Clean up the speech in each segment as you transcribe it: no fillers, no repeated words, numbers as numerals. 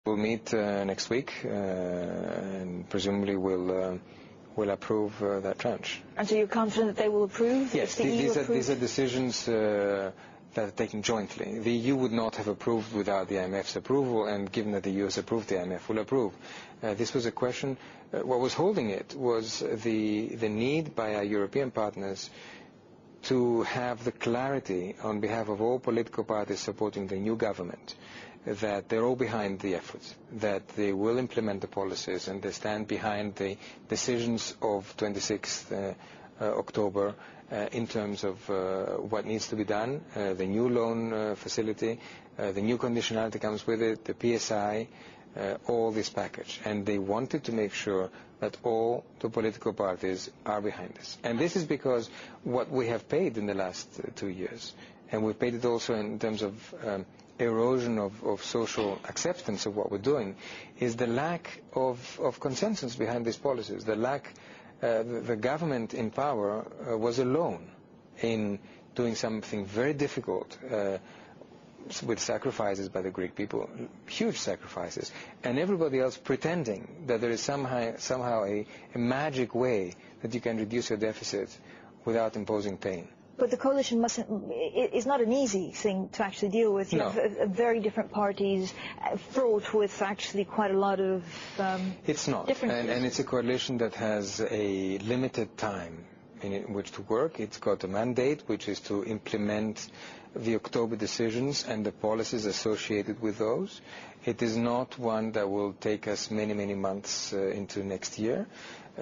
We'll meet next week and presumably we'll approve that tranche. And so you're confident that they will approve? Yes, these are decisions that are taken jointly. The EU would not have approved without the IMF's approval, and given that the EU has approved, the IMF will approve. This was a question, what was holding it was the need by our European partners to have the clarity on behalf of all political parties supporting the new government that they're all behind the efforts, that they will implement the policies and they stand behind the decisions of 26th October in terms of what needs to be done, the new loan facility, the new conditionality comes with it, the PSI, all this package. And they wanted to make sure that all the political parties are behind this. And this is because what we have paid in the last 2 years, and we've paid it also in terms of erosion of social acceptance of what we're doing, is the lack of consensus behind these policies. The government in power was alone in doing something very difficult with sacrifices by the Greek people, huge sacrifices, and everybody else pretending that there is somehow a magic way that you can reduce your deficit without imposing pain. But the coalition is not an easy thing to actually deal with. You have very different parties, fraught with actually quite a lot of It's not, and it's a coalition that has a limited time in which to work. It's got a mandate, which is to implement the October decisions and the policies associated with those. It is not one that will take us many, many months into next year.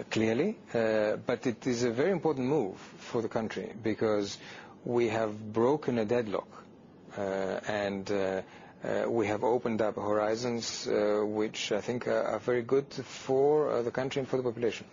Clearly, but it is a very important move for the country because we have broken a deadlock and we have opened up horizons which I think are very good for the country and for the population.